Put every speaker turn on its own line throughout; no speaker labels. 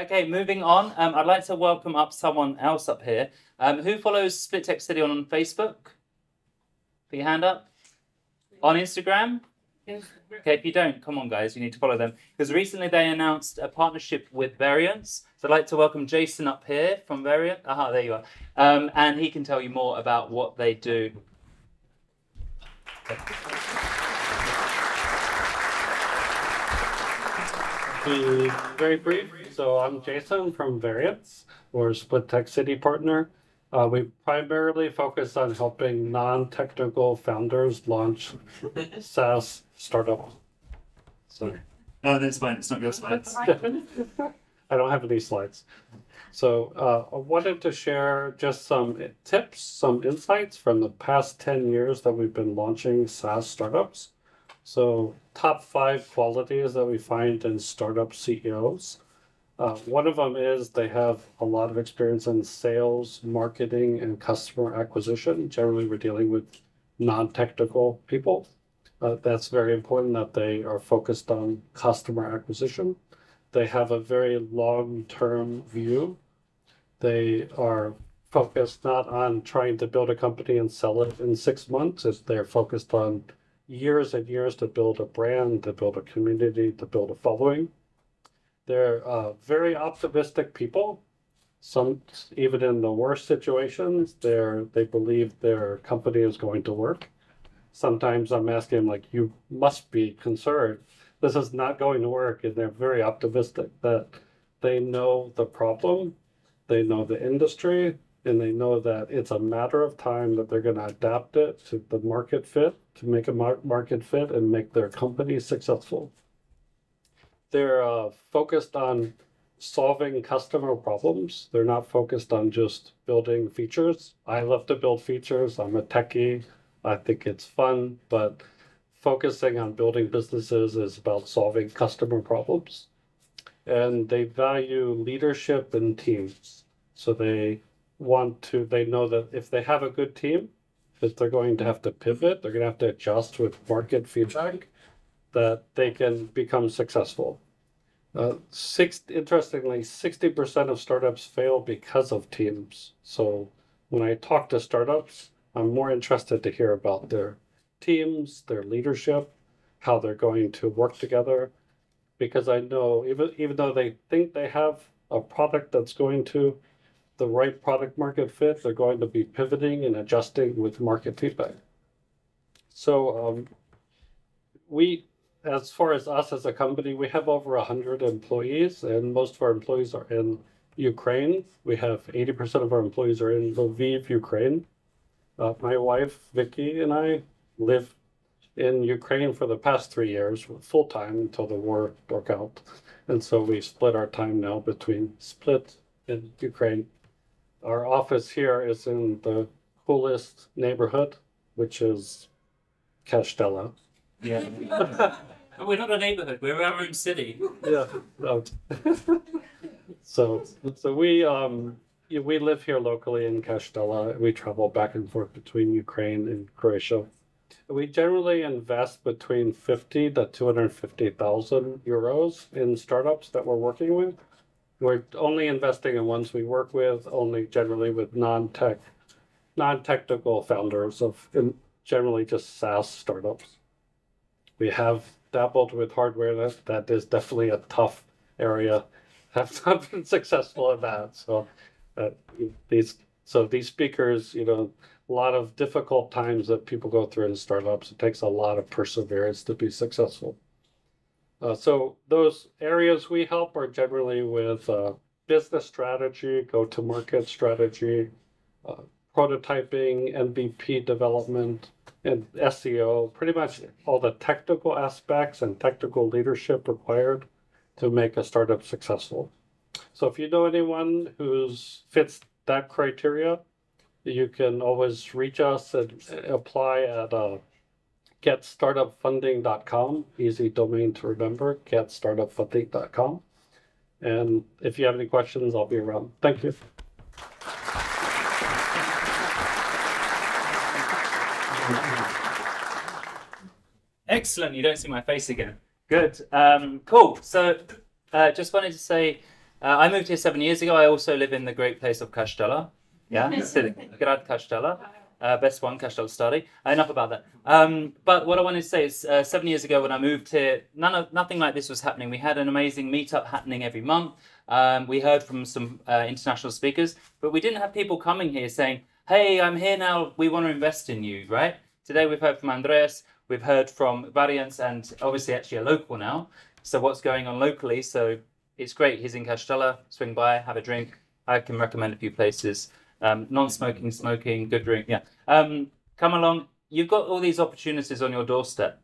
Okay, moving on. I'd like to welcome up someone else up here. Who follows Split Tech City on Facebook? Put your hand up. On Instagram? Okay, if you don't, come on guys, you need to follow them. Because recently they announced a partnership with Varyence. So I'd like to welcome Jason up here from Varyence. Aha, there you are. And he can tell you more about what they do.
Be very brief. So I'm Jason from Varyence. We're a Split Tech City partner. We primarily focus on helping non-technical founders launch SaaS startups. So,
Oh, that's fine. It's not your slides.
I don't have any slides. So I wanted to share just some tips, some insights from the past 10 years that we've been launching SaaS startups. So top 5 qualities that we find in startup CEOs. One of them is they have a lot of experience in sales, marketing, and customer acquisition. Generally, we're dealing with non-technical people. That's very important that they are focused on customer acquisition. They have a very long-term view. They are focused not on trying to build a company and sell it in 6 months. They're focused on years and years to build a brand, to build a community, to build a following. They're very optimistic people. Some, even in the worst situations, they believe their company is going to work. Sometimes I'm asking them, like, you must be concerned. This is not going to work. And they're very optimistic that they know the problem, they know the industry, and they know that it's a matter of time that they're going to adapt it to the market fit, to make a market fit and make their company successful. They're focused on solving customer problems. They're not focused on just building features. I love to build features. I'm a techie. I think it's fun, but focusing on building businesses is about solving customer problems. And they value leadership and teams. So they know that if they have a good team, that they're going to have to pivot, they're going to have to adjust with market feedback, that they can become successful. Interestingly, 60% of startups fail because of teams. So when I talk to startups, I'm more interested to hear about their teams, their leadership, how they're going to work together. Because I know even though they think they have a product that's going to the right product market fit, they're going to be pivoting and adjusting with market feedback. So as far as us as a company, we have over 100 employees, and most of our employees are in Ukraine. We have 80% of our employees are in Lviv, Ukraine. My wife, Vicky, and I live in Ukraine for the past 3 years, full time until the war broke out. And so we split our time now between Split and Ukraine. Our office here is in the coolest neighborhood, which is Kashtela.
Yeah. We're not a neighborhood, we're our own city.
Yeah. No. So we live here locally in Kashtela. We travel back and forth between Ukraine and Croatia. We generally invest between 50 to 250,000 euros in startups that we're working with. We're only investing in ones we work with, only generally with non-technical founders generally just SaaS startups. We have dabbled with hardware. That is definitely a tough area. Have not been successful at that. So these speakers, a lot of difficult times that people go through in startups. It takes a lot of perseverance to be successful. So those areas we help are generally with business strategy, go-to-market strategy, prototyping, MVP development, and SEO, pretty much all the technical aspects and technical leadership required to make a startup successful. So if you know anyone who fits that criteria, you can always reach us and apply at getstartupfunding.com, easy domain to remember, getstartupfunding.com. And if you have any questions, I'll be around. Thank you.
Excellent. You don't see my face again. Good. Cool. So just wanted to say I moved here 7 years ago. I also live in the great place of Castella. Yeah, Grad Castella. Best one, Castella Stari. Enough about that. But what I wanted to say is 7 years ago when I moved here, nothing like this was happening. We had an amazing meetup happening every month. We heard from some international speakers, but we didn't have people coming here saying, hey, I'm here now, we want to invest in you, right? Today we've heard from Andreas, we've heard from Varyence, and obviously actually a local now. So what's going on locally? So it's great. He's in Castella. Swing by, have a drink. I can recommend a few places. Non-smoking, smoking, good drink. Yeah. Come along. You've got all these opportunities on your doorstep.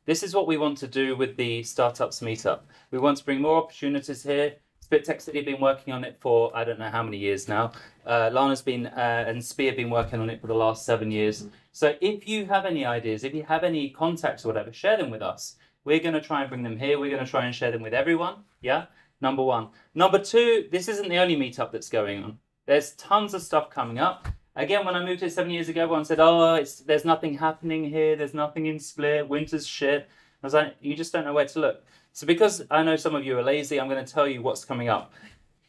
This is what we want to do with the Startups Meetup. We want to bring more opportunities here. SplitTech City have been working on it for I don't know how many years now. Lana's been and Spee have been working on it for the last 7 years. So if you have any ideas, if you have any contacts or whatever, share them with us. We're going to try and bring them here. We're going to try and share them with everyone. Yeah. Number one. Number two, this isn't the only meetup that's going on. There's tons of stuff coming up. Again, when I moved here 7 years ago, everyone said, oh, there's nothing happening here. There's nothing in Split. Winter's shit. I was like, you just don't know where to look. So because I know some of you are lazy, I'm going to tell you what's coming up.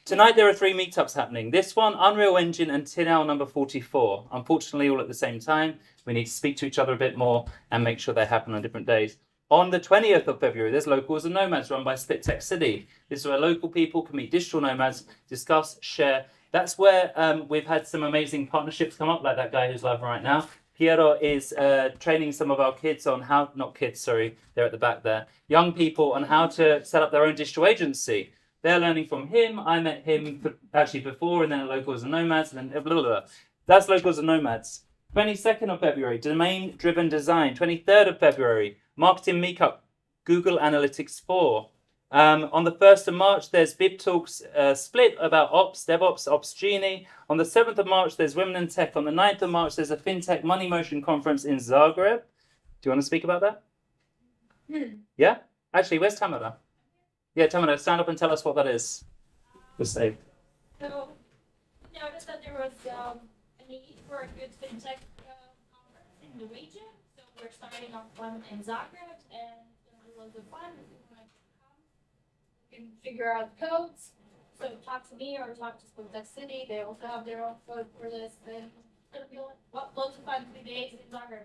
Tonight, there are 3 meetups happening. This one, Unreal Engine and Tinel number 44. Unfortunately, all at the same time. We need to speak to each other a bit more and make sure they happen on different days. On the 20th of February, there's Locals and Nomads run by SplitTech City. This is where local people can meet digital nomads, discuss, share. That's where we've had some amazing partnerships come up, like that guy who's live right now. Piero is training some of our kids on how, not kids, sorry, they're at the back there, young people on how to set up their own digital agency. They're learning from him. I met him actually before, and then at Locals and Nomads, and then blah, blah, blah. That's Locals and Nomads. 22nd of February, Domain-Driven Design. 23rd of February, Marketing Meetup, Google Analytics 4. On the 1st of March, there's Bib Talks Split about Ops, DevOps, Ops Genie. On the 7th of March, there's Women in Tech. On the 9th of March, there's a FinTech Money Motion Conference in Zagreb. Do you want to speak about that? Yeah? Actually, where's Tamara? Yeah, Tamara, stand up and tell us what that is. Just say.
So, we noticed that there was a need for a good FinTech conference in the region. So we're starting off one in Zagreb, and it's going to be loads of fun. If you want to come, you can figure out the codes. So talk to me or talk to SplitTech City. They also have their own code for this. And it's going to be loads of fun 3 days in Zagreb.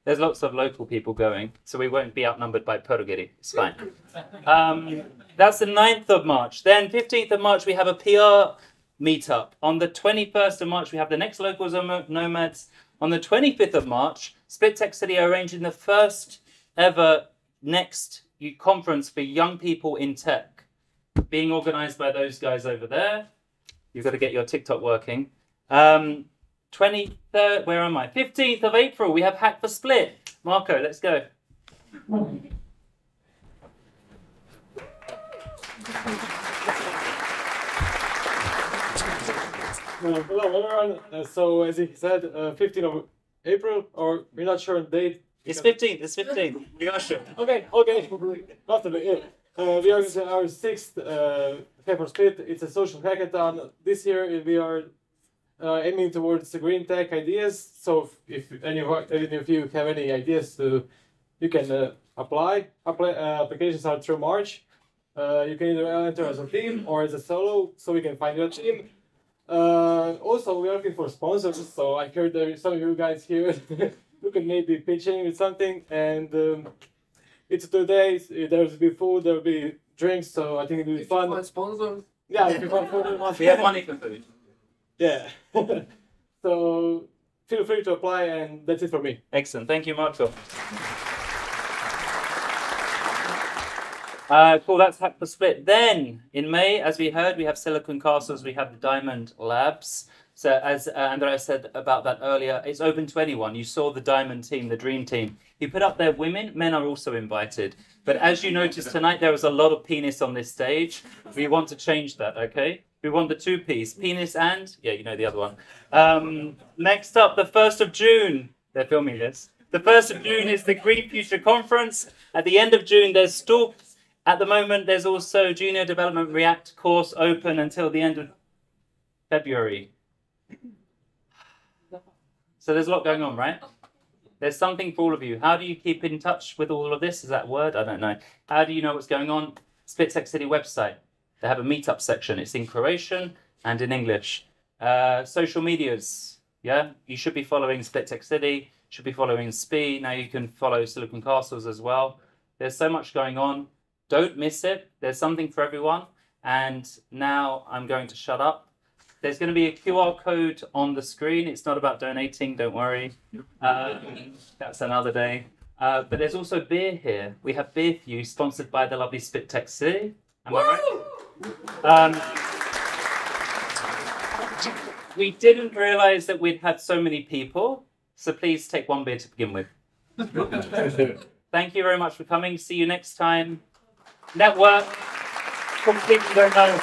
There's lots of local people going, so we won't be outnumbered by Porugiri. It's fine. That's the 9th of March. Then 15th of March, we have a PR meetup. On the 21st of March, we have the next Locals Nomads. On the 25th of March, SplitTech City are arranging the first ever next conference for young people in tech, being organized by those guys over there. You've got to get your TikTok working. 23rd, where am I? 15th of April, we have Hack for Split. Marco, let's go.
Hello, everyone. So, as he said, 15th of April, or we're not sure on the date.
It's 15th, it's 15th. We are sure.
Okay. Possibly, yeah. We are in our 6th Hack for Split. It's a social hackathon. This year, we are aiming towards the green tech ideas. So if any of you have any ideas, you can apply. Applications are through March. You can either enter as a team or as a solo, so we can find your team. Also, we're looking for sponsors. So I heard there are some of you guys here who can maybe pitch in with something. And it's 2 days. There will be food, there will be drinks. So I think it will be fun.
Find sponsors?
Yeah, if you find food,
We have money for food.
Yeah. So feel free to apply, and that's it for me.
Excellent. Thank you, Marco. Cool, that's Hack for Split. Then, in May, as we heard, we have Silicon Castles, we have the Diamond Labs. So as Andrea said about that earlier, it's open to anyone. You saw the Diamond team, the Dream Team. You put up there women, men are also invited. But as you noticed tonight, there was a lot of penis on this stage. We want to change that, okay? We want the 2 Ps, penis and, yeah, you know the other one. Next up, the 1st of June. They're filming this. The 1st of June is the Green Future Conference. At the end of June, there's Stalk. At the moment, there's also Junior Development React course open until the end of February. So there's a lot going on, right? There's something for all of you. How do you keep in touch with all of this? Is that a word? I don't know. How do you know what's going on? SplitTech City website. They have a meetup section. It's in Croatian and in English. Social medias, yeah? You should be following Split Tech City, should be following SPI. Now you can follow Silicon Castles as well. There's so much going on. Don't miss it. There's something for everyone. And now I'm going to shut up. There's going to be a QR code on the screen. It's not about donating, don't worry. That's another day. But there's also beer here. We have beer for you, sponsored by the lovely Split Tech City. Am I right? We didn't realize that we'd had so many people, so please take one beer to begin with. Thank you very much for coming. See you next time. Network. Completely don't know.